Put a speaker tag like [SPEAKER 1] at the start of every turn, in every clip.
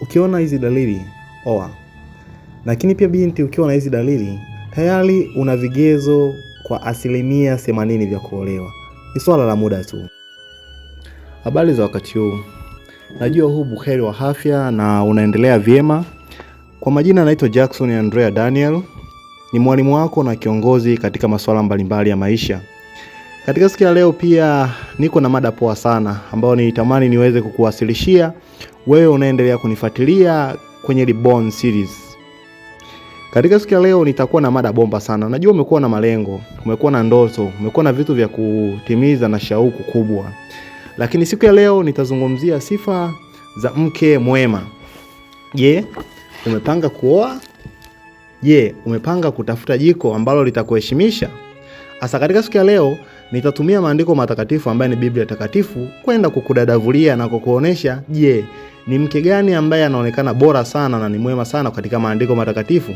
[SPEAKER 1] Ukiona hizi dalili, oa. Lakini pia binti, ukiona hizi dalili, tayari una vigezo kwa 80% vya kuolewa. Ni swala la muda tu. Habari za wakati huu. Najua huu buheri wa afya na unaendelea vyema. Kwa majina naitwa Jackson Andrea Daniel. Ni mwalimu wako na kiongozi katika masuala mbalimbali ya maisha. Katika siku ya leo pia niko na mada poa sana ambayo nitamani niweze kukuwasilishia wewe unaendelea kunifuatilia kwenye Reborn series. Katika siku ya leo nitakuwa na mada bomba sana. Najua umekuwa na malengo, umekuwa na ndoto, umekuwa na vitu vya kutimiza na shauku kubwa. Lakini siku ya leo nitazungumzia sifa za mke mwema. Je, umepanga kuoa? Je, umepanga kutafuta jiko ambalo litakuheshimisha? Hasa katika siku ya leo nitatumia maandiko matakatifu ambayo ni Biblia takatifu kwenda kukudadavulia na kukuonesha je, ni mke gani ambaye anaonekana bora sana na ni mwema sana katika maandiko matakatifu.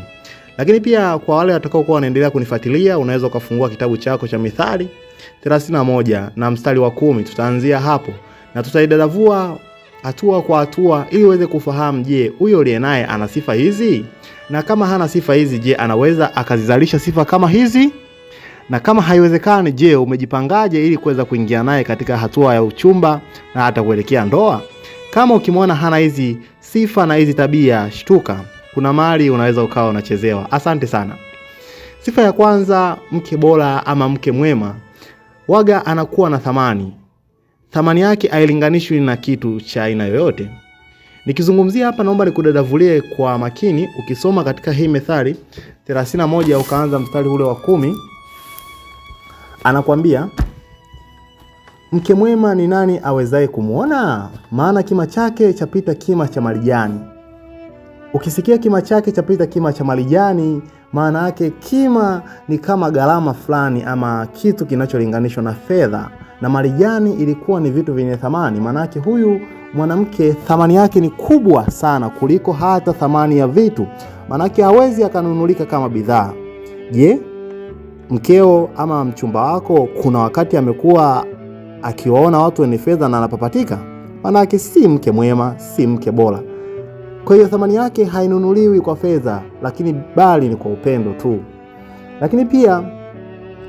[SPEAKER 1] Lakini pia kwa wale watakao kuwa wanaendelea kunifuatilia, unaweza ukafungua kitabu chako cha Mithali 31 na mstari wa 10. Tutaanzia hapo na tutaidadavua hatua kwa hatua ili uweze kufahamu je, huyo uliye naye ana sifa hizi? Na kama hana sifa hizi, je, anaweza akazizalisha sifa kama hizi? Na kama haiwezekani, je, umejipangaje ili kuweza kuingia naye katika hatua ya uchumba na hata kuelekea ndoa? Kama ukimwona hana hizi sifa na hizi tabia, shtuka. Kuna mahali unaweza ukawa unachezewa. Asante sana. Sifa ya kwanza, mke bora ama mke mwema waga anakuwa na thamani. Thamani yake hailinganishwi na kitu cha aina yoyote. Nikizungumzia hapa, naomba nikudadavulie kwa makini. Ukisoma katika hii Mithali 31 ukaanza mstari ule wa 10, anakuambia mke mwema ni nani awezaye kumuona? Maana kima chake chapita kima cha marijani. Ukisikia kima chake chapita kima cha marijani, maana yake kima ni kama gharama fulani ama kitu kinacholinganishwa na fedha, na marijani ilikuwa ni vitu vyenye thamani. Maana yake huyu mwanamke thamani yake ni kubwa sana kuliko hata thamani ya vitu. Maana yake hawezi akanunulika kama bidhaa. Je, mkeo ama mchumba wako kuna wakati amekuwa akiwaona watu wenye fedha na anapapatika? Maana yake si mke mwema, si mke bora. Kwa hiyo thamani yake hainunuliwi kwa fedha, lakini bali ni kwa upendo tu. Lakini pia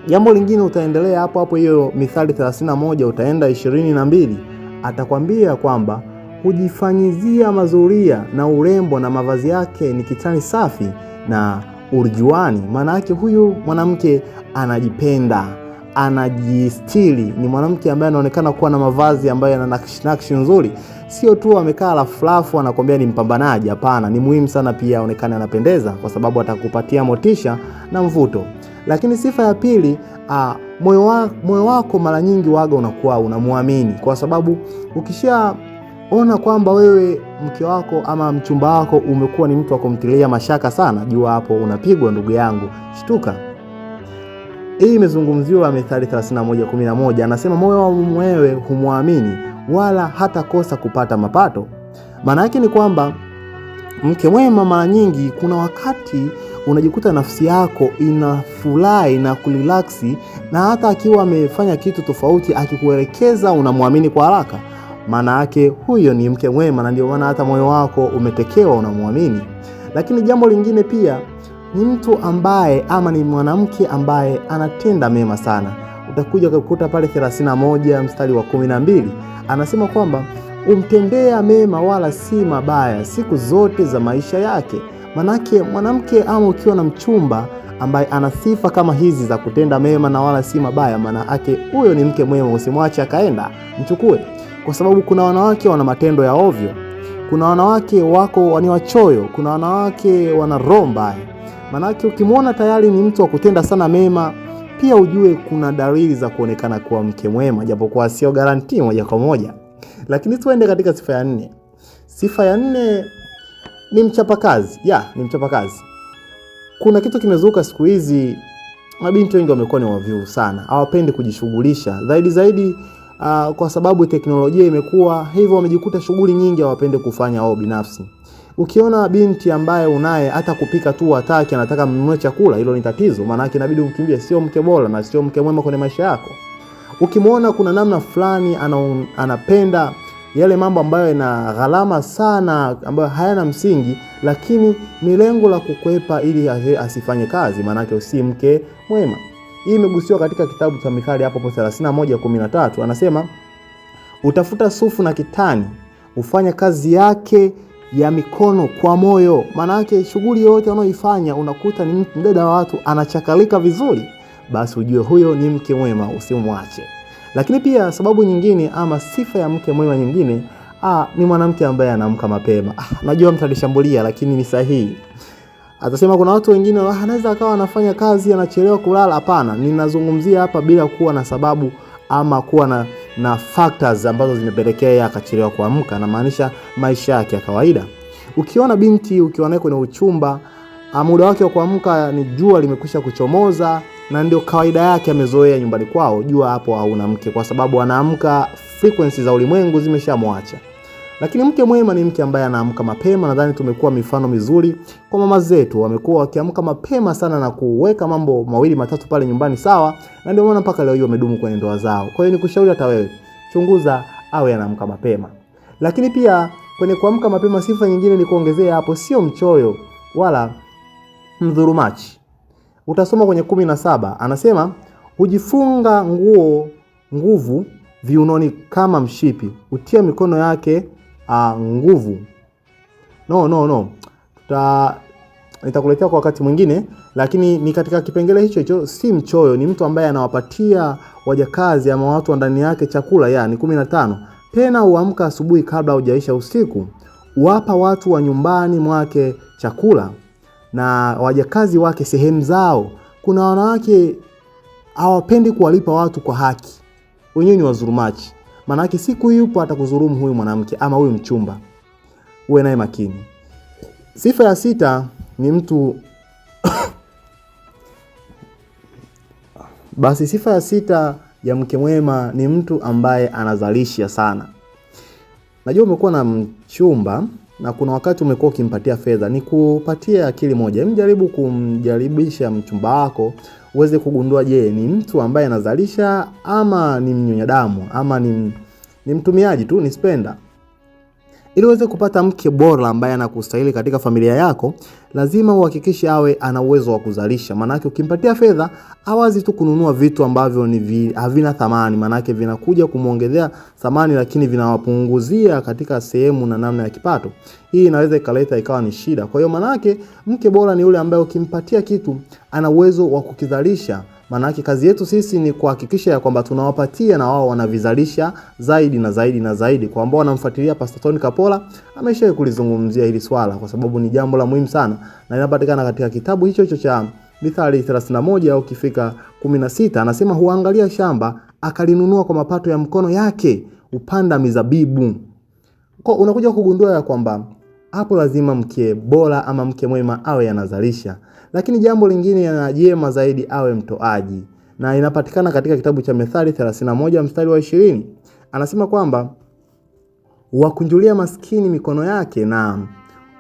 [SPEAKER 1] jambo lingine, utaendelea hapo hapo hiyo Mithali 31 utaenda 22, atakwambia kwamba hujifanyizia mazuria na urembo na mavazi yake ni kitani safi na urjuani. Maana yake huyu mwanamke anajipenda, anajistili. Ni mwanamke ambaye anaonekana kuwa na mavazi ambayo yana nakshi nzuri. Sio tu amekaa lafu anakuambia ni mpambanaji, hapana. Ni muhimu sana pia aonekane anapendeza, kwa atakupatia motisha na mvuto. Lakini sifa ya pili, moyo wako mara nyingi waga unakuwa unamuamini, kwa sababu ukishaona kwamba wewe mke wako ama mchumba wako umekuwa ni mtu wa kumtilia mashaka sana, jua hapo unapigwa ndugu yangu, shtuka. Hii imezungumziwa Mithali 31:11, anasema moyo wa mwewe humuamini wala hata kosa kupata mapato. Maana yake ni kwamba mke mwema mara nyingi kuna wakati unajikuta nafsi yako inafurahi na kurelaksi, na hata akiwa amefanya kitu tofauti akikuelekeza unamuamini kwa haraka. Maana yake huyo ni mke mwema, na ndio maana hata moyo wako umetekewa unamuamini. Lakini jambo lingine pia ni mtu ambaye ama ni mwanamke ambaye anatenda mema sana. Utakuja kukuta pale 31 mstari wa 12 anasema kwamba umtendea mema wala si mabaya siku zote za maisha yake. Manake mwanamke ama ukiwa na mchumba ambaye ana sifa kama hizi za kutenda mema na wala si mabaya, maana yake huyo ni mke mwema. Usimwache akaenda, mchukue. Kwa sababu kuna wanawake wana matendo ya ovyo. Kuna wanawake wako ni wachoyo, kuna wanawake wana roho mbaya. Manake ukimwona tayari ni mtu wa kutenda sana mema, pia ujue kuna dalili za kuonekana kuwa mke mwema, japokuwa sio garanti moja kwa moja. Lakini tuende katika sifa ya 4. Sifa ya 4 ni mchapakazi. Ni mchapakazi. Kuna kitu kimezuka siku hizi, mabinti wengi wamekuwa ni wavivu sana. Hawapendi kujishughulisha. Zaidi kwa sababu teknolojia imekuwa hivyo, wamejikuta shughuli nyingi hawapendi kufanya wao binafsi. Ukiona binti ambaye unaye hata kupika tu hataki, anataka mnunue chakula, hilo ni tatizo. Maana yake inabidi umkimbie, sio mke bora na sio mke mwema kwenye maisha yako. Ukimwona kuna namna fulani anapenda yale mambo ambayo yana gharama sana, ambayo hayana msingi, lakini ni lengo la kukwepa ili asifanye kazi, maana si mke mwema. Hii imegusiwa katika kitabu cha Mithali hapo 31:13. Anasema utafuta sufu na kitani, ufanya kazi yake ya mikono kwa moyo. Maana yake shughuli yote anayoifanya unakuta ni mdada wa watu anachakalika vizuri, basi ujue huyo ni mke mwema, usimwache. Lakini pia sababu nyingine ama sifa ya mke mwema nyingine, ni mwanamke ambaye anaamka mapema. Najua mtalishambulia lakini ni sahihi. Atasema kuna watu wengine anaweza akawa anafanya kazi anachelewa kulala. Hapana, ninazungumzia hapa bila kuwa na sababu ama kuwa na factors ambazo zimepelekea akachelewa kuamka, na maanisha maisha yake ya kawaida. Ukiona binti ukiwa naye kwenye uchumba, muda wake wa kuamka ni jua limekwisha kuchomoza na ndio kawaida yake, amezoea nyumbani kwao, jua hapo hauna mke, kwa sababu anaamka frequency za ulimwengu zimeshamwacha. Lakini mke mwema ni mke ambaye anaamka mapema. Nadhani tumekuwa mifano mizuri kwa mama zetu, wamekuwa wakiamka mapema sana na kuweka mambo mawili matatu pale nyumbani sawa, na ndio maana mpaka leo hiyo wamedumu kwenye ndoa zao. Kwa hiyo nikushauri hata wewe chunguza awe anaamka mapema. Lakini pia kwenye kuamka mapema, sifa nyingine ni kuongezea hapo, sio mchoyo wala mdhurumachi. Utasoma kwenye 17, anasema hujifunga nguvu viunoni kama mshipi, utia mikono yake nguvu. No. Nitakuletea kwa wakati mwingine, lakini ni katika kipengele hicho si mchoyo, ni mtu ambaye anawapatia wajakazi ama watu wa ndani yake chakula. Yani 15, tena huamka asubuhi kabla hujaisha usiku, huwapa watu wa nyumbani mwake chakula na wajakazi wake sehemu zao. Kuna wanawake hawapendi kuwalipa watu kwa haki, wenyewe ni wazurumachi. Maana yake siku yupo atakudhulumu huyu mwanamke ama huyu mchumba, uwe naye makini. Sifa ya 6 ni mtu basi sifa ya 6 ya mke mwema ni mtu ambaye anazalisha sana. Najua umekuwa na mchumba na kuna wakati umekuwa ukimpatia fedha. Ni kupatia akili moja, mjaribu kumjaribisha mchumba wako uweze kugundua, je, ni mtu ambaye anazalisha ama ni mnyonya damu ama ni mtumiaji tu, ni spender. Ili uweze kupata mke bora ambaye anakustahili katika familia yako, lazima uhakikishe awe ana uwezo wa kuzalisha. Maana yake ukimpatia fedha, hawazi tu kununua vitu ambavyo havina thamani, maana yake vinakuja kumuongezea thamani lakini vinawapunguzia katika sehemu na namna ya kipato. Hii inaweza ikaleta ikawa ni shida. Kwa hiyo maana yake mke bora ni yule ambaye ukimpatia kitu ana uwezo wa kukizalisha. Maana yake kazi yetu sisi ni kuhakikisha ya kwamba tunawapatia na wao wanavizalisha zaidi na zaidi na zaidi. Kwa ambao wanamfuatilia Pastor Tony Kapola, ameshawahi kulizungumzia hili swala kwa sababu ni jambo la muhimu sana, na linapatikana katika kitabu hicho cha Mithali 31 au kifika 16. Anasema huangalia shamba akalinunua kwa mapato ya mkono yake, upanda mizabibu. Kwa unakuja kugundua ya kwamba hapo lazima mke bora ama mke mwema awe anazalisha. Lakini jambo lingine na jema zaidi, awe mtoaji. Na inapatikana katika kitabu cha Mithali 31 mstari wa 20. Anasema kwamba wakunjulia maskini mikono yake na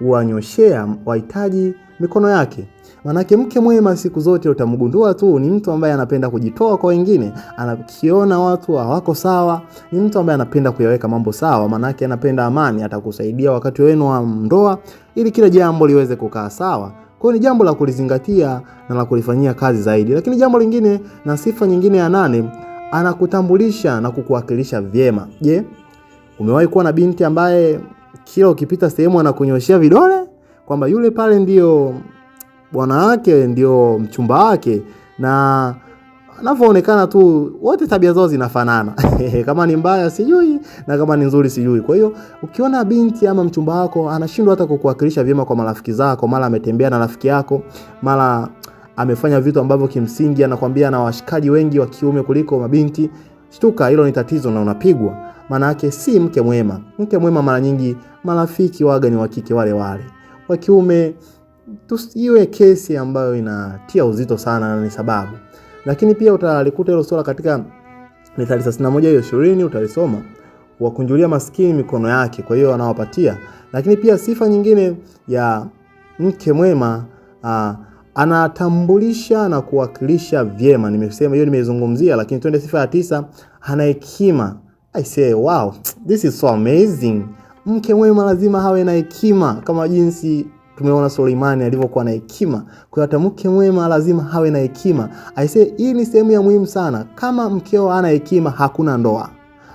[SPEAKER 1] uwanyoshea wahitaji mikono yake. Manake mke mwema siku zote utamgundua tu ni mtu ambaye anapenda kujitoa kwa wengine. Anakiona watu hawako sawa, ni mtu ambaye anapenda kuyaweka mambo sawa. Manake anapenda amani, atakusaidia wakati wenu wa ndoa ili kila jambo liweze kukaa sawa. Kwa hiyo ni jambo la kulizingatia na la kulifanyia kazi zaidi. Lakini jambo lingine na sifa nyingine ya 8, anakutambulisha na kukuwakilisha vyema. Je, umewahi kuwa na binti ambaye kila ukipita sehemu anakunyoshia vidole kwamba yule pale ndio bwana wake, ndio mchumba wake, na anavyoonekana tu wote tabia zao zinafanana kama ni mbaya sijui na kama ni nzuri sijui. Kwa hiyo ukiona binti ama mchumba wako anashindwa hata kukuwakilisha vyema kwa marafiki zako, mara ametembea na rafiki yako, mara amefanya vitu ambavyo kimsingi anakuambia na washikaji wengi wa kiume kuliko mabinti, shtuka, hilo ni tatizo na unapigwa. Maana yake si mke mwema. Mke mwema mara nyingi marafiki waga ni wa kike wale. Wa kiume tusiwe kesi ambayo inatia uzito sana na ni sababu. Lakini pia utalikuta hilo swala katika Mithali 31:20 utalisoma, wakunjulia maskini mikono yake, kwa hiyo anawapatia. Lakini pia sifa nyingine ya mke mwema, anatambulisha na kuwakilisha vyema. Nimesema hiyo nimeizungumzia, lakini twende sifa ya 9, ana hekima I say wow, this is so amazing. Mke mwema lazima hawe na hekima kama jinsi tumeona Suleimani alivyokuwa na hekima. Kwa hiyo hata mke mwema lazima hawe na hekima. I say hii ni sehemu ya muhimu sana. Kama mkeo hana hekima hakuna ndoa.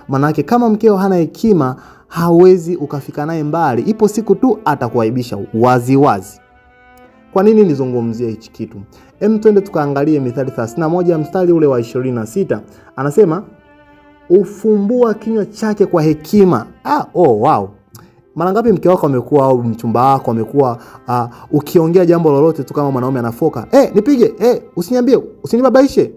[SPEAKER 1] Manake kama mkeo hana hekima hawezi ukafika naye mbali. Ipo siku tu atakuaibisha wazi wazi. Kwa nini nizungumzie hichi kitu? Twende tukaangalie Mithali 31 mstari ule wa 26. Anasema ufumbua kinywa chake kwa hekima. Wow. Mara ngapi mke wako amekuwa au mchumba wako amekuwa ukiongea jambo lolote tu kama mwanaume anafoka, nipige, usiniambie, usinibabaishe.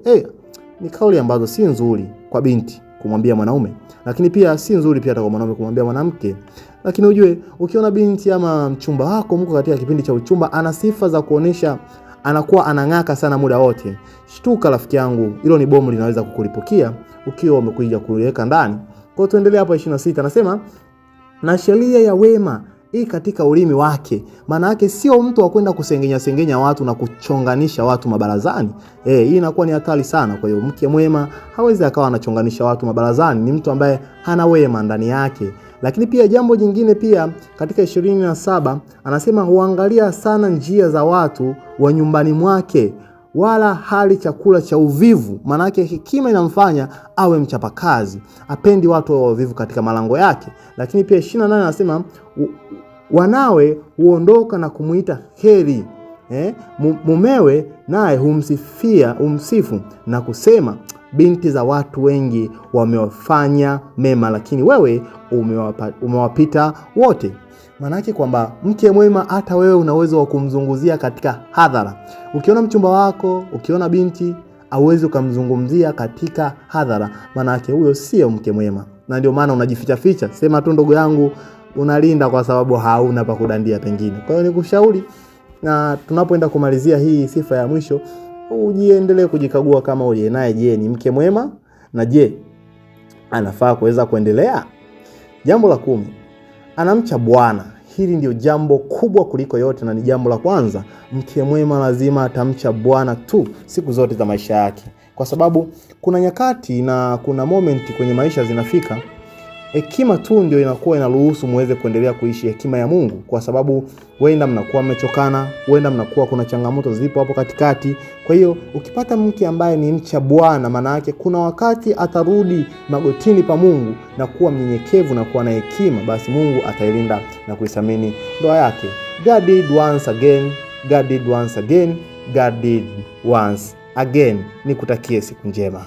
[SPEAKER 1] Ni kauli ambazo si nzuri kwa binti kumwambia mwanaume, lakini pia si nzuri pia hata kwa mwanaume kumwambia mwanamke. Lakini ujue ukiona binti ama mchumba wako mko katika kipindi cha uchumba ana sifa za kuonesha anakuwa anang'aka sana muda wote, shtuka rafiki yangu, hilo ni bomu linaweza kukulipukia ukiwa umekuja kuliweka ndani. Kwa tuendelee hapa 26 anasema na sheria ya wema katika ulimi wake. Maana yake sio mtu wa kwenda kusengenya watu na kuchonganisha watu mabarazani. Hii inakuwa ni hatari sana. Kwa hiyo mke mwema hawezi akawa anachonganisha watu mabarazani, ni mtu ambaye hana wema ndani yake. Lakini pia jambo jingine pia katika 27 anasema huangalia sana njia za watu wa nyumbani mwake, wala hali chakula cha uvivu. Maana yake hekima inamfanya awe mchapakazi, apendi watu wa uvivu katika malango yake. Lakini pia 28 anasema wanawe huondoka na kumuita heri. Mumewe naye humsifu na kusema binti za watu wengi wamewafanya mema, lakini wewe umewapita wote. Manake kwamba mke mwema hata wewe una uwezo wa kumzunguzia katika hadhara. Ukiona mchumba wako, ukiona binti, hauwezi kumzungumzia katika hadhara. Manake huyo sio mke mwema. Na ndio maana unajificha ficha. Sema tu ndugu yangu, unalinda kwa sababu hauna pa kudandia pengine. Kwa hiyo nikushauri, na tunapoenda kumalizia hii sifa ya mwisho, ujiendelee kujikagua kama uje naye, je, ni mke mwema, na je anafaa kuweza kuendelea. Jambo la 10, anamcha Bwana. Hili ndio jambo kubwa kuliko yote, na ni jambo la kwanza. Mke mwema lazima atamcha Bwana tu siku zote za maisha yake, kwa sababu kuna nyakati na kuna momenti kwenye maisha zinafika hekima tu ndio inakuwa inaruhusu muweze kuendelea kuishi hekima ya Mungu, kwa sababu huenda mnakuwa mmechokana, huenda mnakuwa kuna changamoto zipo hapo katikati. Kwa hiyo ukipata mke ambaye ni mcha Bwana, maana yake kuna wakati atarudi magotini pa Mungu na kuwa mnyenyekevu na kuwa na hekima, basi Mungu atailinda na kuisamini ndoa yake. God did once again, God did once again, God did once again. Nikutakie siku njema.